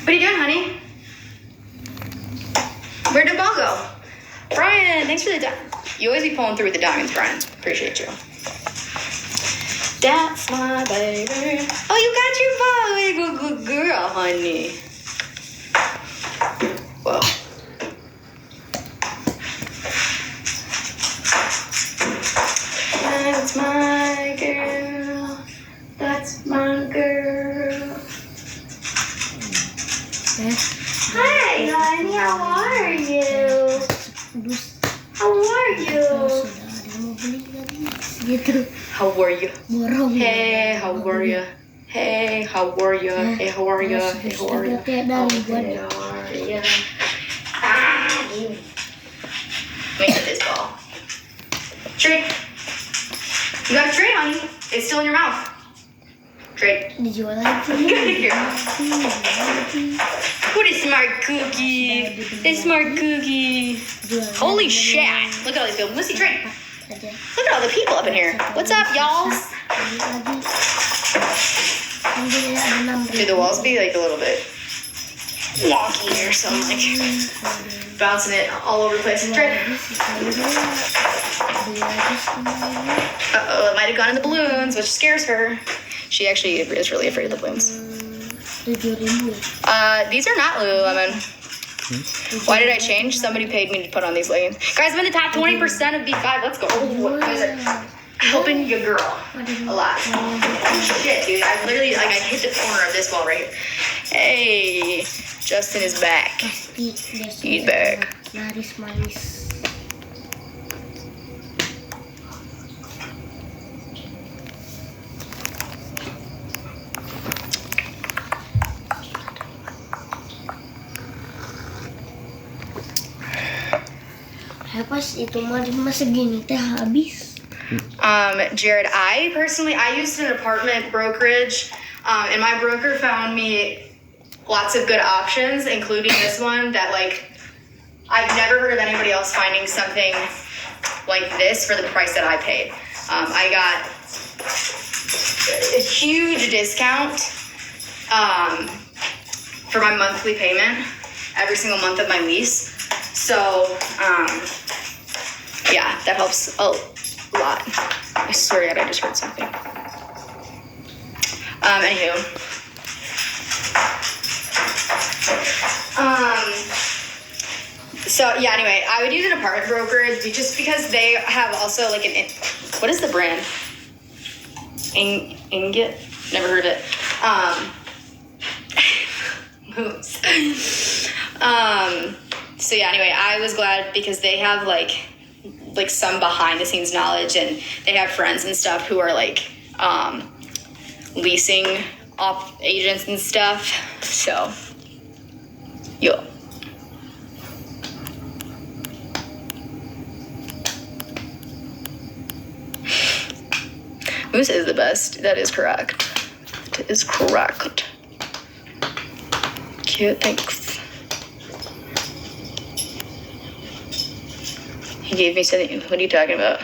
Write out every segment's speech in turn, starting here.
What are you doing, honey? Where'd the ball go? Brian, thanks for the diamond. You always be pulling through with the diamonds, Brian. Appreciate you. That's my baby. Oh, you got your ball. Good girl, honey. Whoa. That's my girl. That's my girl. Hi, honey. How are you? How are you? How are you? Hey, how are you? Hey, how are you? Hey, how are you? Hey, how are you? Hey, how are you? Let me get this ball. Trade. You got a tray, honey. It's still in your mouth. Trade. Did you like to Here. What a smart cookie. A smart cookie. Holy shit. Look at all these people. Lucy, trade. Look at all the people up in here. What's up, y'all? Do the walls be like a little bit wonky or something, like bouncing it all over the place? Trade. Uh-oh, it might have gone in the balloons, which scares her. She actually is really afraid of the balloons. These are not Lululemon. Why did I change? Somebody paid me to put on these leggings. Guys, I'm in the top 20% of B5. Let's go. Guys are helping your girl a lot. Shit, dude. I literally, like, I hit the corner of this ball right here. Hey, Justin is back. He's back. Manis. Pas itu mah segini teh habis. Jared, I used an apartment brokerage, and my broker found me lots of good options, including this one that, like, I've never heard of anybody else finding something like this for the price that I paid. I got a huge discount for my monthly payment every single month of my lease. So, yeah, that helps a lot. I swear to God, I just heard something. Anywho. So, yeah, anyway, I would use an apartment brokerage just because they have also, like, what is the brand? Ingot? Never heard of it. Moves. So, yeah, anyway, I was glad because they have, like some behind the scenes knowledge, and they have friends and stuff who are like leasing off agents and stuff. So, yo. Moose is the best. That is correct. That is correct. Cute, thanks. He gave me something. What are you talking about?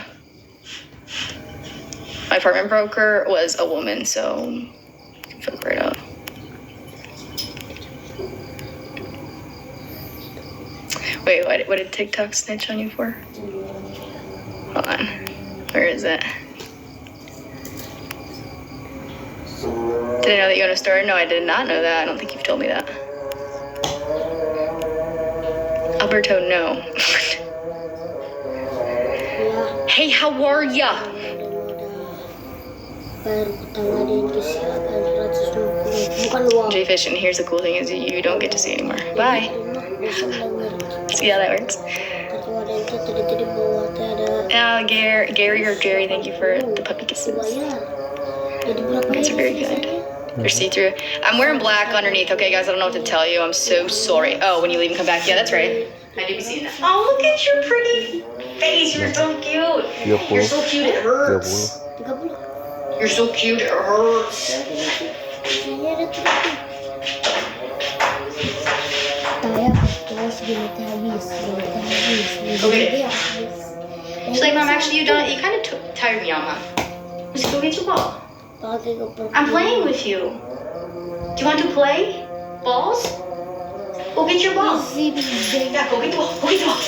My apartment broker was a woman, so fuck right out. Wait, what did TikTok snitch on you for? Hold on. Where is it? Did I know that you own a store? No, I did not know that. I don't think you've told me that. Alberto, no. Hey, how are ya? J Fish, and here's the cool thing is you don't get to see anymore. Bye. See how that works? Gary or Jerry, thank you for the puppy kisses. Those are very good. They're see-through. I'm wearing black underneath. Okay, guys, I don't know what to tell you. I'm so sorry. Oh, when you leave and come back. Yeah, that's right. I do be seeing that. Oh, look at your pretty face. You're so cute. You're so cute, it hurts. You're so cute, it hurts. Okay. She's like, Mom, actually, you kind of tired me out, Mom. Let's go get your ball. I'm playing with you. Do you want to play? Balls? get your ball. Easy big. Yeah, go get the ball. Go get the ball.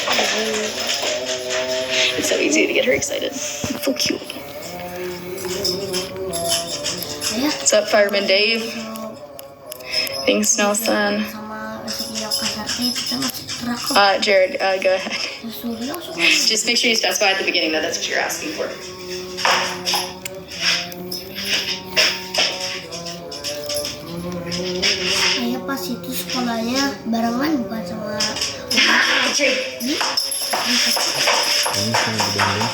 It's so easy to get her excited. So cute. Ayah. What's up, Fireman Dave? Thanks, Nelson. Sama besok dia kasarnya kita masuk terakam. Jared, go ahead. Surya langsung. Just make sure you specify at the beginning that that's what you're asking for. Ayah pas itu sekolahnya barengan bukan sama Jared. Ini sama di Bandung.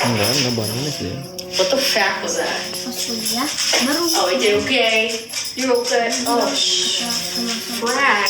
Enggak barangnya sih. What the fuck was that? pas kuliah baru Oh, it's okay. You're okay. Oh, kita sama-sama. frack.